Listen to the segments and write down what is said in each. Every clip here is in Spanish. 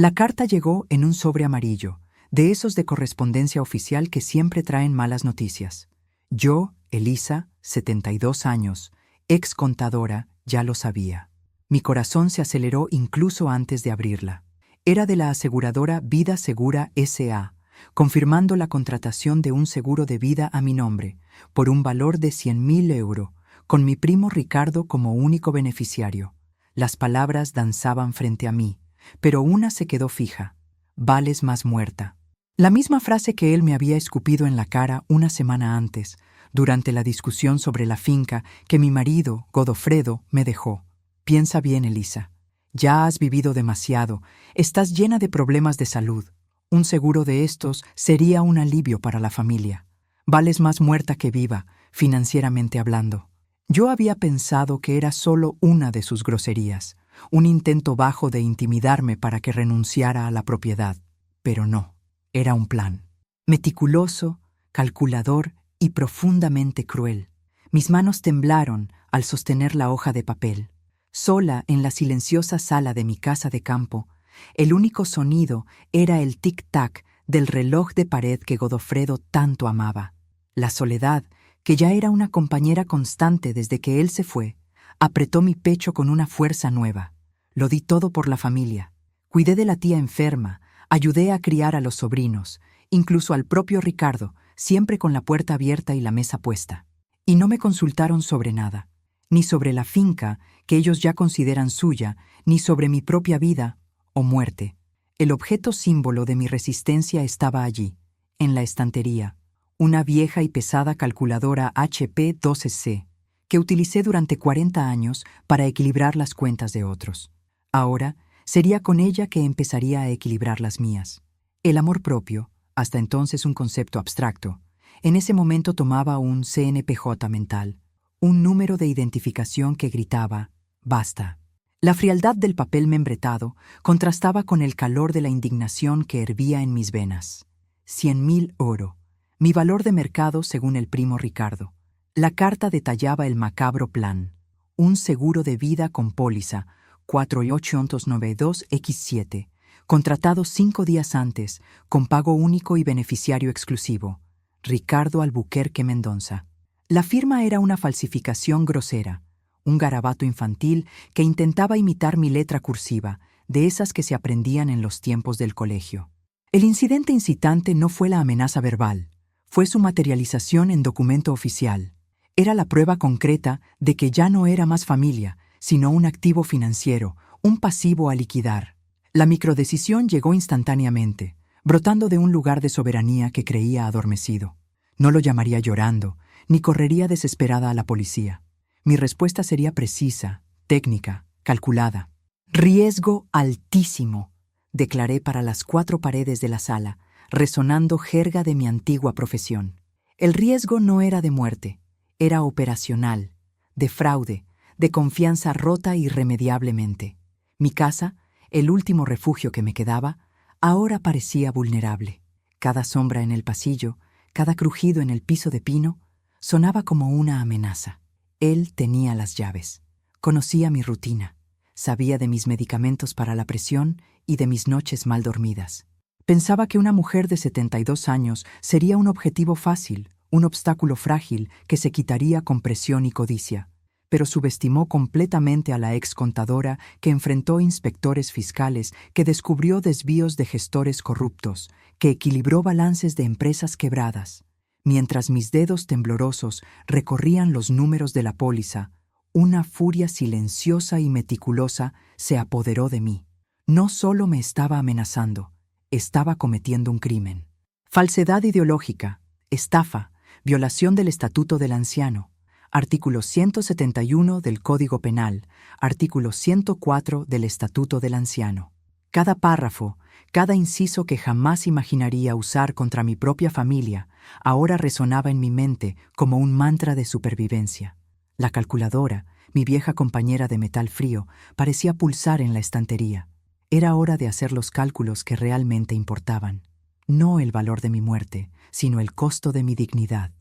La carta llegó en un sobre amarillo, de esos de correspondencia oficial que siempre traen malas noticias. Yo, Elisa, 72 años, ex contadora, ya lo sabía. Mi corazón se aceleró incluso antes de abrirla. Era de la aseguradora Vida Segura S.A., confirmando la contratación de un seguro de vida a mi nombre, por un valor de 100.000 euros, con mi primo Ricardo como único beneficiario. Las palabras danzaban frente a mí, pero una se quedó fija: vales más muerta. La misma frase que él me había escupido en la cara una semana antes, durante la discusión sobre la finca que mi marido, Godofredo, me dejó. Piensa bien, Elisa. Ya has vivido demasiado, estás llena de problemas de salud. Un seguro de estos sería un alivio para la familia. Vales más muerta que viva, financieramente hablando. Yo había pensado que era solo una de sus groserías, un intento bajo de intimidarme para que renunciara a la propiedad. Pero no, era un plan. Meticuloso, calculador y profundamente cruel. Mis manos temblaron al sostener la hoja de papel. Sola en la silenciosa sala de mi casa de campo, el único sonido era el tic-tac del reloj de pared que Godofredo tanto amaba. La soledad, que ya era una compañera constante desde que él se fue, apretó mi pecho con una fuerza nueva. Lo di todo por la familia. Cuidé de la tía enferma, ayudé a criar a los sobrinos, incluso al propio Ricardo, siempre con la puerta abierta y la mesa puesta. Y no me consultaron sobre nada, ni sobre la finca, que ellos ya consideran suya, ni sobre mi propia vida o muerte. El objeto símbolo de mi resistencia estaba allí, en la estantería, una vieja y pesada calculadora HP 12C, que utilicé durante 40 años para equilibrar las cuentas de otros. Ahora sería con ella que empezaría a equilibrar las mías. El amor propio, hasta entonces un concepto abstracto, en ese momento tomaba un CNPJ mental, un número de identificación que gritaba: basta. La frialdad del papel membretado contrastaba con el calor de la indignación que hervía en mis venas. 100.000 oro, mi valor de mercado según el primo Ricardo. La carta detallaba el macabro plan: un seguro de vida con póliza 4892X7, contratado 5 días antes, con pago único y beneficiario exclusivo: Ricardo Albuquerque Mendonza. La firma era una falsificación grosera, un garabato infantil que intentaba imitar mi letra cursiva, de esas que se aprendían en los tiempos del colegio. El incidente incitante no fue la amenaza verbal, fue su materialización en documento oficial. Era la prueba concreta de que ya no era más familia, sino un activo financiero, un pasivo a liquidar. La microdecisión llegó instantáneamente, brotando de un lugar de soberanía que creía adormecido. No lo llamaría llorando, ni correría desesperada a la policía. Mi respuesta sería precisa, técnica, calculada. Riesgo altísimo, declaré para las 4 paredes de la sala, resonando jerga de mi antigua profesión. El riesgo no era de muerte, era operacional, de fraude, de confianza rota irremediablemente. Mi casa, el último refugio que me quedaba, ahora parecía vulnerable. Cada sombra en el pasillo, cada crujido en el piso de pino, sonaba como una amenaza. Él tenía las llaves, conocía mi rutina, sabía de mis medicamentos para la presión y de mis noches mal dormidas. Pensaba que una mujer de 72 años sería un objetivo fácil, un obstáculo frágil que se quitaría con presión y codicia, pero subestimó completamente a la ex contadora que enfrentó inspectores fiscales, que descubrió desvíos de gestores corruptos, que equilibró balances de empresas quebradas. Mientras mis dedos temblorosos recorrían los números de la póliza, una furia silenciosa y meticulosa se apoderó de mí. No solo me estaba amenazando, estaba cometiendo un crimen. Falsedad ideológica, estafa, violación del Estatuto del Anciano, artículo 171 del Código Penal, artículo 104 del Estatuto del Anciano. Cada párrafo, cada inciso que jamás imaginaría usar contra mi propia familia, ahora resonaba en mi mente como un mantra de supervivencia. La calculadora, mi vieja compañera de metal frío, parecía pulsar en la estantería. Era hora de hacer los cálculos que realmente importaban. No el valor de mi muerte, sino el costo de mi dignidad.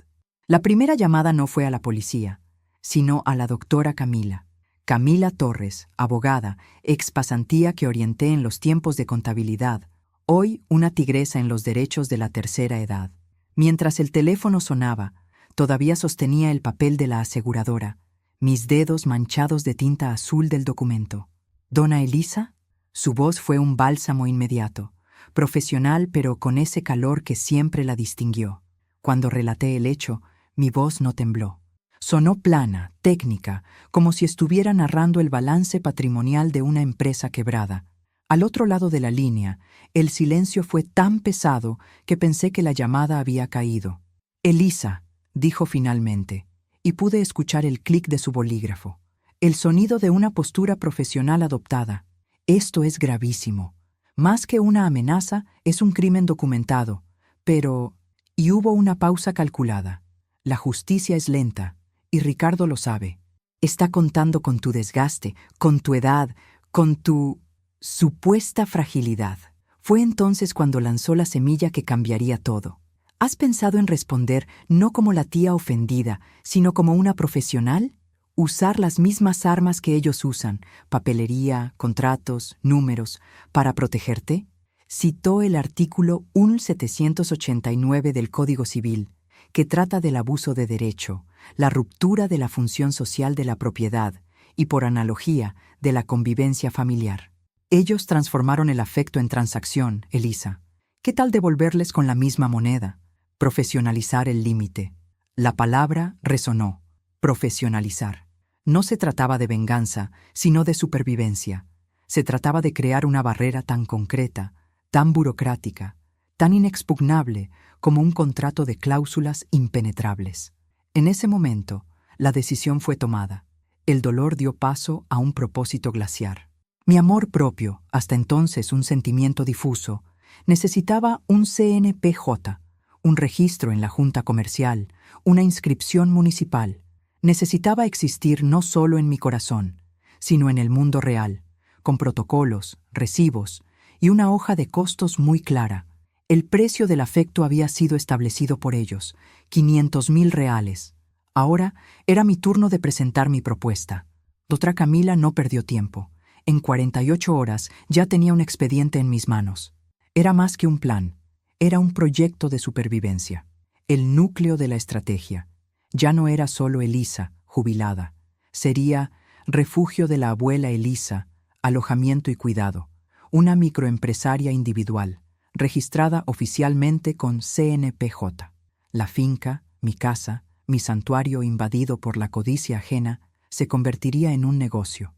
La primera llamada no fue a la policía, sino a la doctora Camila. Camila Torres, abogada, ex pasantía que orienté en los tiempos de contabilidad, hoy una tigresa en los derechos de la tercera edad. Mientras el teléfono sonaba, todavía sostenía el papel de la aseguradora, mis dedos manchados de tinta azul del documento. ¿Dona Elisa? Su voz fue un bálsamo inmediato, profesional pero con ese calor que siempre la distinguió. Cuando relaté el hecho, mi voz no tembló. Sonó plana, técnica, como si estuviera narrando el balance patrimonial de una empresa quebrada. Al otro lado de la línea, el silencio fue tan pesado que pensé que la llamada había caído. «Elisa», dijo finalmente, y pude escuchar el clic de su bolígrafo, el sonido de una postura profesional adoptada. «Esto es gravísimo. Más que una amenaza, es un crimen documentado. Pero...» Y hubo una pausa calculada. «La justicia es lenta. Y Ricardo lo sabe. Está contando con tu desgaste, con tu edad, con tu supuesta fragilidad». Fue entonces cuando lanzó la semilla que cambiaría todo. ¿Has pensado en responder no como la tía ofendida, sino como una profesional? Usar las mismas armas que ellos usan, papelería, contratos, números, para protegerte. Citó el artículo 1789 del Código Civil, que trata del abuso de derecho, la ruptura de la función social de la propiedad y, por analogía, de la convivencia familiar. Ellos transformaron el afecto en transacción, Elisa. ¿Qué tal devolverles con la misma moneda? Profesionalizar el límite. La palabra resonó. Profesionalizar. No se trataba de venganza, sino de supervivencia. Se trataba de crear una barrera tan concreta, tan burocrática, tan inexpugnable como un contrato de cláusulas impenetrables. En ese momento, la decisión fue tomada. El dolor dio paso a un propósito glaciar. Mi amor propio, hasta entonces un sentimiento difuso, necesitaba un CNPJ, un registro en la Junta Comercial, una inscripción municipal. Necesitaba existir no solo en mi corazón, sino en el mundo real, con protocolos, recibos y una hoja de costos muy clara. El precio del afecto había sido establecido por ellos, 500,000 reales. Ahora era mi turno de presentar mi propuesta. Dotra Camila no perdió tiempo. En 48 horas ya tenía un expediente en mis manos. Era más que un plan, era un proyecto de supervivencia. El núcleo de la estrategia. Ya no era solo Elisa, jubilada. Sería refugio de la abuela Elisa, alojamiento y cuidado. Una microempresaria individual, registrada oficialmente con CNPJ. La finca, mi casa, mi santuario invadido por la codicia ajena, se convertiría en un negocio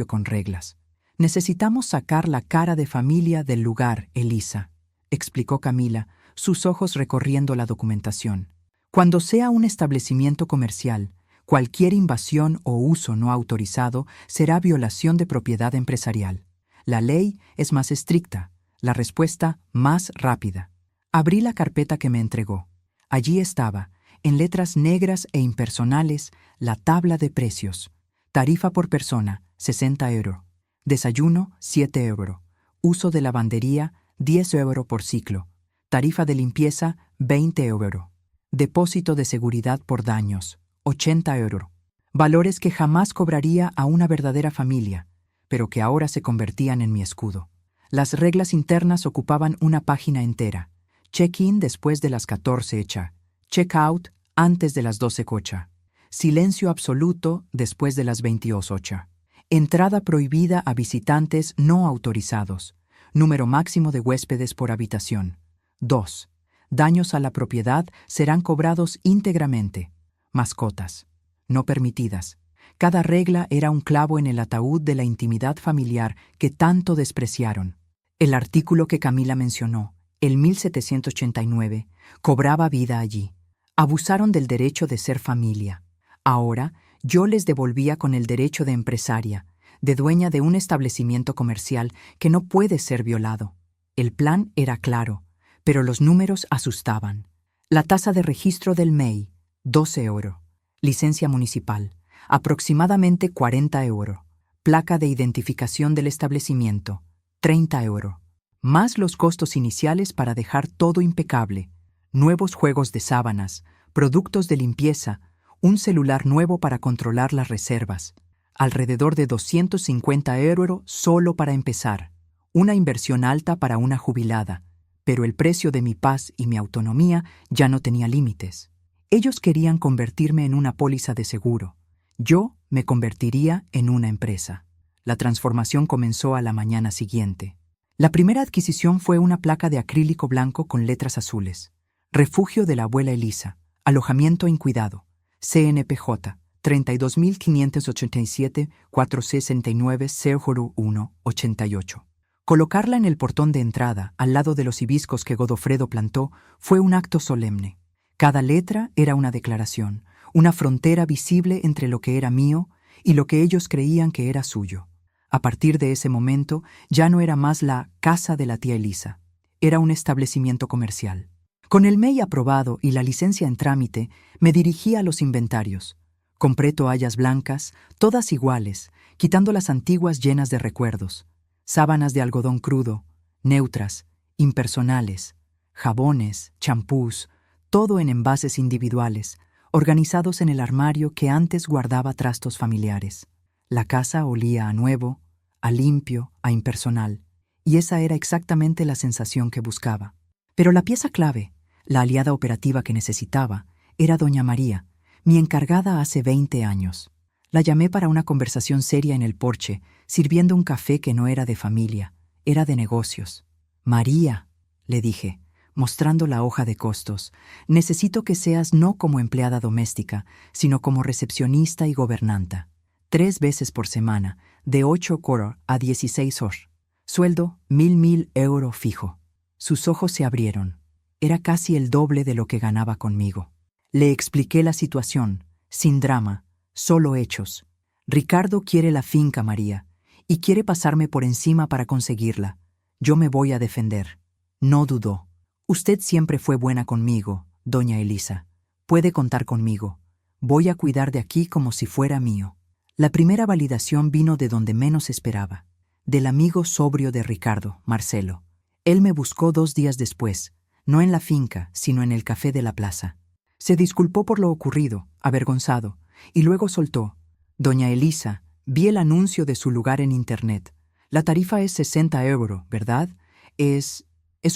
con reglas. Necesitamos sacar la cara de familia del lugar, Elisa, explicó Camila, sus ojos recorriendo la documentación. Cuando sea un establecimiento comercial, cualquier invasión o uso no autorizado será violación de propiedad empresarial. La ley es más estricta, la respuesta más rápida. Abrí la carpeta que me entregó. Allí estaba, en letras negras e impersonales, la tabla de precios. Tarifa por persona, 60 €. Desayuno, 7 €. Uso de lavandería, 10 € por ciclo. Tarifa de limpieza, 20 €. Depósito de seguridad por daños, 80 €. Valores que jamás cobraría a una verdadera familia, pero que ahora se convertían en mi escudo. Las reglas internas ocupaban una página entera. Check-in después de las 14 hecha. Check-out antes de las 12 cocha. Silencio absoluto después de las 22 ocha. Entrada prohibida a visitantes no autorizados. Número máximo de huéspedes por habitación. 2. Daños a la propiedad serán cobrados íntegramente. Mascotas. No permitidas. Cada regla era un clavo en el ataúd de la intimidad familiar que tanto despreciaron. El artículo que Camila mencionó, el 1789, cobraba vida allí. Abusaron del derecho de ser familia. Ahora yo les devolvía con el derecho de empresaria, de dueña de un establecimiento comercial que no puede ser violado. El plan era claro, pero los números asustaban. La tasa de registro del MEI, 12 €. Licencia municipal, aproximadamente 40 €. Placa de identificación del establecimiento, 30 €. Más los costos iniciales para dejar todo impecable. Nuevos juegos de sábanas, productos de limpieza, un celular nuevo para controlar las reservas. alrededor de 250 euros solo para empezar. Una inversión alta para una jubilada, pero el precio de mi paz y mi autonomía ya no tenía límites. Ellos querían convertirme en una póliza de seguro. Yo me convertiría en una empresa. La transformación comenzó a la mañana siguiente. La primera adquisición fue una placa de acrílico blanco con letras azules. Refugio de la abuela Elisa. Alojamiento incuidado. CNPJ 32.587-469-001-88. Colocarla en el portón de entrada, al lado de los hibiscos que Godofredo plantó, fue un acto solemne. Cada letra era una declaración, una frontera visible entre lo que era mío y lo que ellos creían que era suyo. A partir de ese momento, ya no era más la casa de la tía Elisa. Era un establecimiento comercial. Con el MEI aprobado y la licencia en trámite, me dirigí a los inventarios. Compré toallas blancas, todas iguales, quitando las antiguas llenas de recuerdos. Sábanas de algodón crudo, neutras, impersonales, jabones, champús, todo en envases individuales, organizados en el armario que antes guardaba trastos familiares. La casa olía a nuevo, a limpio, a impersonal, y esa era exactamente la sensación que buscaba. Pero la pieza clave, la aliada operativa que necesitaba, era doña María, mi encargada hace 20 años. La llamé para una conversación seria en el porche, sirviendo un café que no era de familia, era de negocios. María, le dije, mostrando la hoja de costos, necesito que seas no como empleada doméstica, sino como recepcionista y gobernanta. 3 veces por semana, de 8 horas a 16 horas. Sueldo, 1.000 euros fijo. Sus ojos se abrieron. Era casi el doble de lo que ganaba conmigo. Le expliqué la situación, sin drama, solo hechos. Ricardo quiere la finca, María, y quiere pasarme por encima para conseguirla. Yo me voy a defender. No dudó. Usted siempre fue buena conmigo, doña Elisa. Puede contar conmigo. Voy a cuidar de aquí como si fuera mío. La primera validación vino de donde menos esperaba, del amigo sobrio de Ricardo, Marcelo. Él me buscó 2 días después, no en la finca, sino en el café de la plaza. Se disculpó por lo ocurrido, avergonzado, y luego soltó: Doña Elisa, vi el anuncio de su lugar en internet. La tarifa es 60 euros, ¿verdad? Es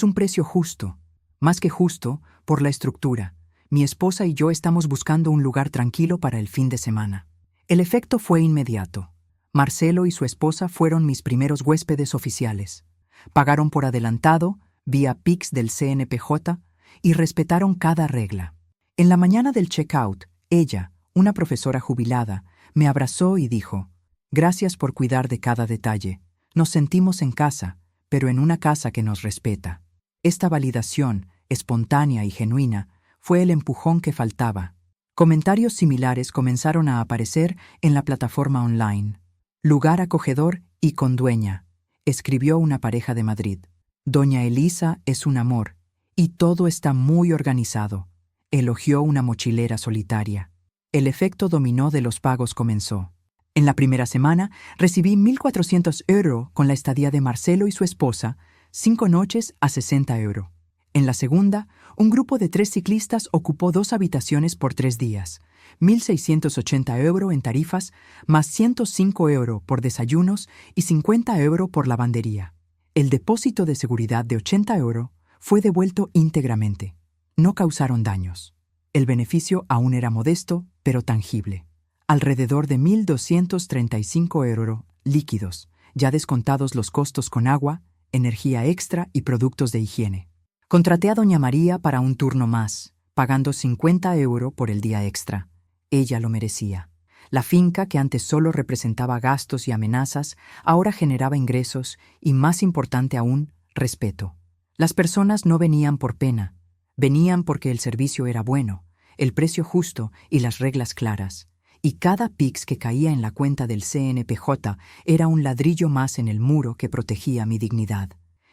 un precio justo. Más que justo, por la estructura. Mi esposa y yo estamos buscando un lugar tranquilo para el fin de semana. El efecto fue inmediato. Marcelo y su esposa fueron mis primeros huéspedes oficiales. Pagaron por adelantado, vía Pix del CNPJ, y respetaron cada regla. En la mañana del check-out, ella, una profesora jubilada, me abrazó y dijo: Gracias por cuidar de cada detalle. Nos sentimos en casa, pero en una casa que nos respeta. Esta validación, espontánea y genuina, fue el empujón que faltaba. Comentarios similares comenzaron a aparecer en la plataforma online. Lugar acogedor y con dueña, escribió una pareja de Madrid. Doña Elisa es un amor, y todo está muy organizado, elogió una mochilera solitaria. El efecto dominó de los pagos comenzó. En la primera semana recibí 1.400 euros con la estadía de Marcelo y su esposa, 5 noches a 60 euros. En la segunda, un grupo de 3 ciclistas ocupó 2 habitaciones por 3 días, 1.680 euros en tarifas, más 105 euros por desayunos y 50 euros por lavandería. El depósito de seguridad de 80 euros fue devuelto íntegramente. No causaron daños. El beneficio aún era modesto, pero tangible. Alrededor de 1.235 euros líquidos, ya descontados los costos con agua, energía extra y productos de higiene. Contraté a doña María para un turno más, pagando 50 euros por el día extra. Ella lo merecía. La finca, que antes solo representaba gastos y amenazas, ahora generaba ingresos y, más importante aún, respeto. Las personas no venían por pena. Venían porque el servicio era bueno, el precio justo y las reglas claras. Y cada Pix que caía en la cuenta del CNPJ era un ladrillo más en el muro que protegía mi dignidad.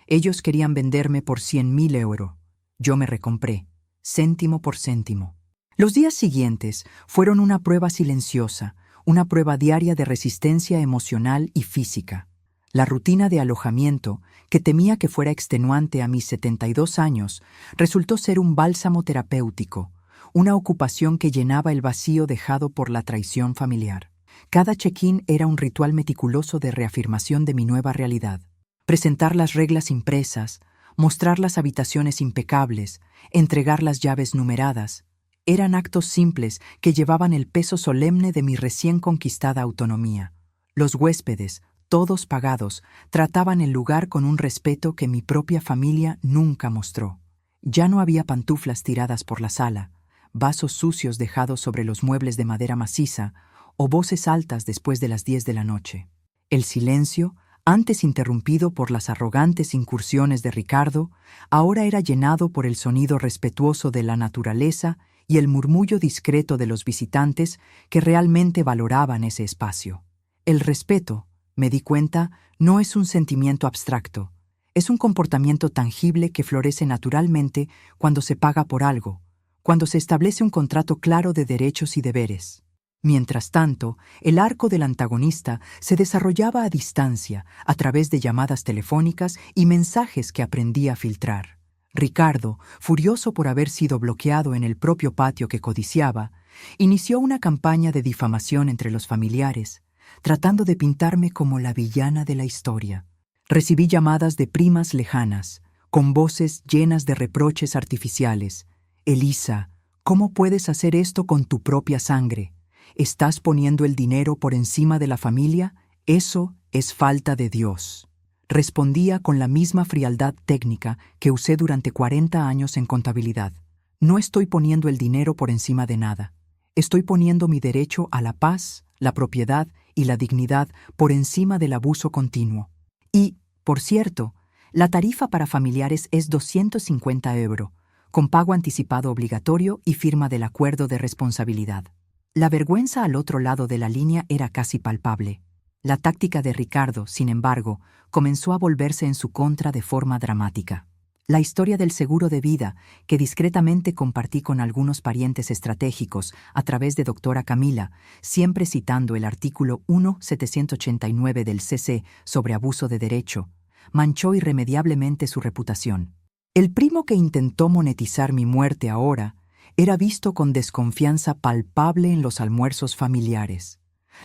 Ellos querían venderme por 100.000 euros. Yo me recompré, céntimo por céntimo. Los días siguientes fueron una prueba silenciosa, una prueba diaria de resistencia emocional y física. La rutina de alojamiento, que temía que fuera extenuante a mis 72 años, resultó ser un bálsamo terapéutico, una ocupación que llenaba el vacío dejado por la traición familiar. Cada check-in era un ritual meticuloso de reafirmación de mi nueva realidad. Presentar las reglas impresas, mostrar las habitaciones impecables, entregar las llaves numeradas, eran actos simples que llevaban el peso solemne de mi recién conquistada autonomía. Los huéspedes, todos pagados, trataban el lugar con un respeto que mi propia familia nunca mostró. Ya no había pantuflas tiradas por la sala, vasos sucios dejados sobre los muebles de madera maciza o voces altas después de las 10 de la noche. El silencio, antes interrumpido por las arrogantes incursiones de Ricardo, ahora era llenado por el sonido respetuoso de la naturaleza y el murmullo discreto de los visitantes que realmente valoraban ese espacio. El respeto, me di cuenta, no es un sentimiento abstracto, es un comportamiento tangible que florece naturalmente cuando se paga por algo, cuando se establece un contrato claro de derechos y deberes. Mientras tanto, el arco del antagonista se desarrollaba a distancia, a través de llamadas telefónicas y mensajes que aprendí a filtrar. Ricardo, furioso por haber sido bloqueado en el propio patio que codiciaba, inició una campaña de difamación entre los familiares, tratando de pintarme como la villana de la historia. Recibí llamadas de primas lejanas, con voces llenas de reproches artificiales. «Elisa, ¿cómo puedes hacer esto con tu propia sangre? ¿Estás poniendo el dinero por encima de la familia? Eso es falta de Dios». Respondía con la misma frialdad técnica que usé durante 40 años en contabilidad. No estoy poniendo el dinero por encima de nada. Estoy poniendo mi derecho a la paz, la propiedad y la dignidad por encima del abuso continuo. Y, por cierto, la tarifa para familiares es 250 €, con pago anticipado obligatorio y firma del acuerdo de responsabilidad. La vergüenza al otro lado de la línea era casi palpable. La táctica de Ricardo, sin embargo, comenzó a volverse en su contra de forma dramática. La historia del seguro de vida, que discretamente compartí con algunos parientes estratégicos a través de doctora Camila, siempre citando el artículo 1789 del CC sobre abuso de derecho, manchó irremediablemente su reputación. El primo que intentó monetizar mi muerte ahora era visto con desconfianza palpable en los almuerzos familiares.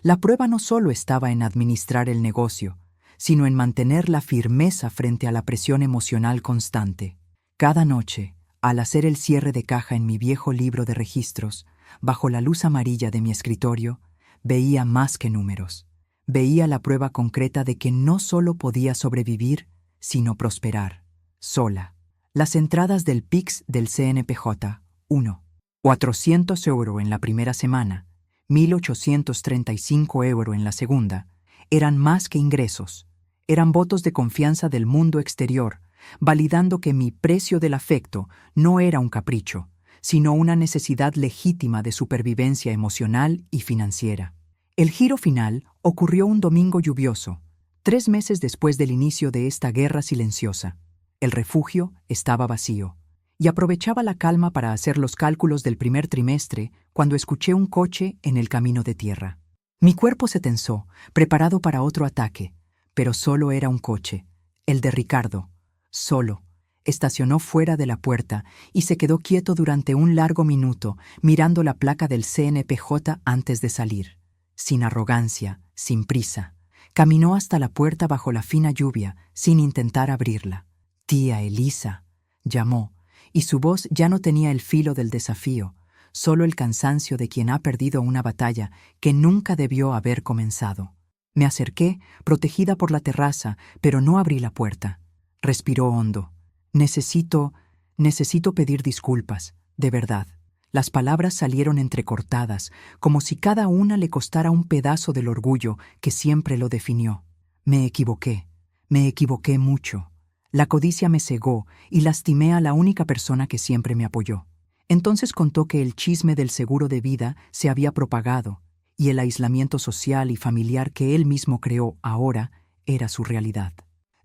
La prueba no solo estaba en administrar el negocio, sino en mantener la firmeza frente a la presión emocional constante. Cada noche, al hacer el cierre de caja en mi viejo libro de registros, bajo la luz amarilla de mi escritorio, veía más que números. Veía la prueba concreta de que no solo podía sobrevivir, sino prosperar, sola. Las entradas del PIX del CNPJ, 1. 400 € en la primera semana, 1.835 € en la segunda, eran más que ingresos. Eran votos de confianza del mundo exterior, validando que mi precio del afecto no era un capricho, sino una necesidad legítima de supervivencia emocional y financiera. El giro final ocurrió un domingo lluvioso, 3 meses después del inicio de esta guerra silenciosa. El refugio estaba vacío, y aprovechaba la calma para hacer los cálculos del primer trimestre cuando escuché un coche en el camino de tierra. Mi cuerpo se tensó, preparado para otro ataque, pero solo era un coche, el de Ricardo, solo. Estacionó fuera de la puerta y se quedó quieto durante un largo minuto, mirando la placa del CNPJ antes de salir. Sin arrogancia, sin prisa. Caminó hasta la puerta bajo la fina lluvia, sin intentar abrirla. «Tía Elisa», llamó, y su voz ya no tenía el filo del desafío, solo el cansancio de quien ha perdido una batalla que nunca debió haber comenzado. Me acerqué, protegida por la terraza, pero no abrí la puerta. Respiró hondo. Necesito pedir disculpas, de verdad». Las palabras salieron entrecortadas, como si cada una le costara un pedazo del orgullo que siempre lo definió. Me equivoqué mucho. La codicia me cegó y lastimé a la única persona que siempre me apoyó. Entonces contó que el chisme del seguro de vida se había propagado y el aislamiento social y familiar que él mismo creó ahora era su realidad.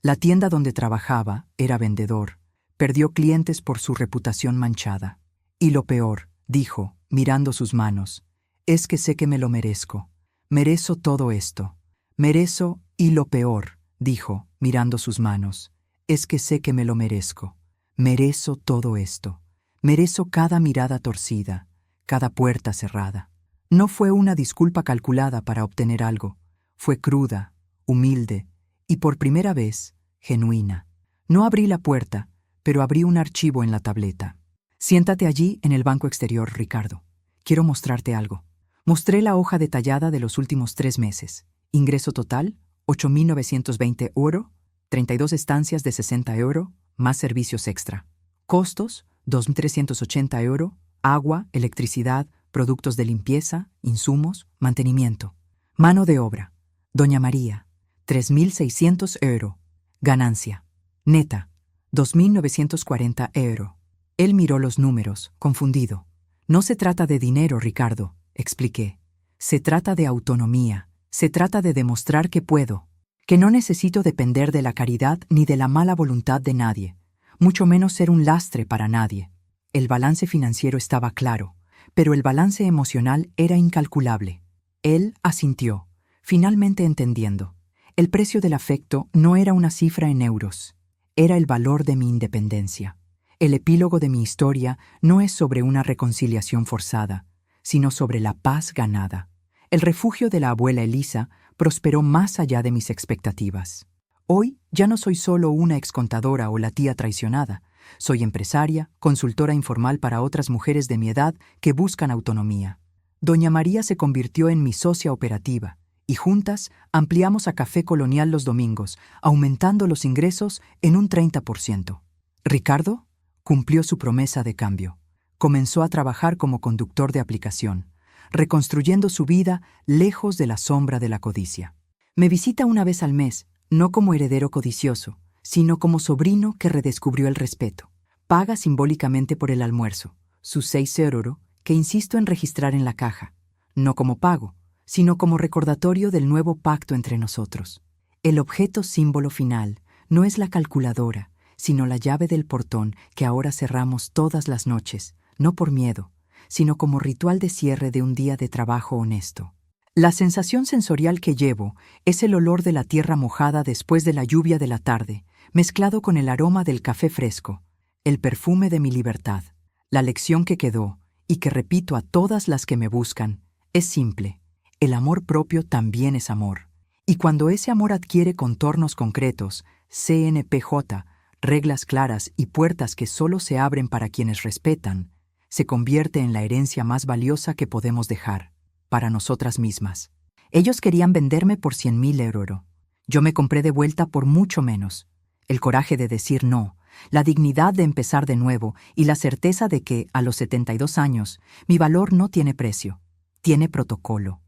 La tienda donde trabajaba, era vendedor, perdió clientes por su reputación manchada. «Y lo peor», dijo, mirando sus manos, «es que sé que me lo merezco. Merezco todo esto. Merezco, y lo peor», dijo, mirando sus manos, «es que sé que me lo merezco. Merezco todo esto. Merezco cada mirada torcida, cada puerta cerrada. No fue una disculpa calculada para obtener algo. Fue cruda, humilde y por primera vez, genuina. No abrí la puerta, pero abrí un archivo en la tableta. Siéntate allí en el banco exterior, Ricardo. Quiero mostrarte algo. Mostré la hoja detallada de los últimos 3 meses. Ingreso total, 8.920 €, 32 estancias de 60 €, más servicios extra. Costos, 2.380 €, agua, electricidad, productos de limpieza, insumos, mantenimiento. Mano de obra, Doña María, 3.600 €. Ganancia, neta, 2.940 €. Él miró los números, confundido. No se trata de dinero, Ricardo, expliqué. Se trata de autonomía. Se trata de demostrar que puedo, que no necesito depender de la caridad ni de la mala voluntad de nadie, mucho menos ser un lastre para nadie. El balance financiero estaba claro, pero el balance emocional era incalculable. Él asintió, finalmente entendiendo. El precio del afecto no era una cifra en euros, era el valor de mi independencia. El epílogo de mi historia no es sobre una reconciliación forzada, sino sobre la paz ganada. El refugio de la abuela Elisa prosperó más allá de mis expectativas. Hoy ya no soy solo una excontadora o la tía traicionada. Soy empresaria, consultora informal para otras mujeres de mi edad que buscan autonomía. Doña María se convirtió en mi socia operativa y juntas ampliamos a Café Colonial los domingos, aumentando los ingresos en un 30%. Ricardo cumplió su promesa de cambio. Comenzó a trabajar como conductor de aplicación, reconstruyendo su vida lejos de la sombra de la codicia. Me visita una vez al mes, no como heredero codicioso, sino como sobrino que redescubrió el respeto. Paga simbólicamente por el almuerzo, sus 6 € que insisto en registrar en la caja, no como pago, sino como recordatorio del nuevo pacto entre nosotros. El objeto símbolo final no es la calculadora, sino la llave del portón que ahora cerramos todas las noches, no por miedo, sino como ritual de cierre de un día de trabajo honesto. La sensación sensorial que llevo es el olor de la tierra mojada después de la lluvia de la tarde, mezclado con el aroma del café fresco, el perfume de mi libertad. La lección que quedó, y que repito a todas las que me buscan, es simple. El amor propio también es amor. Y cuando ese amor adquiere contornos concretos, CNPJ, reglas claras y puertas que solo se abren para quienes respetan, se convierte en la herencia más valiosa que podemos dejar, para nosotras mismas. Ellos querían venderme por 100.000 €. Yo me compré de vuelta por mucho menos. El coraje de decir no, la dignidad de empezar de nuevo y la certeza de que, a los 72 años, mi valor no tiene precio, tiene protocolo.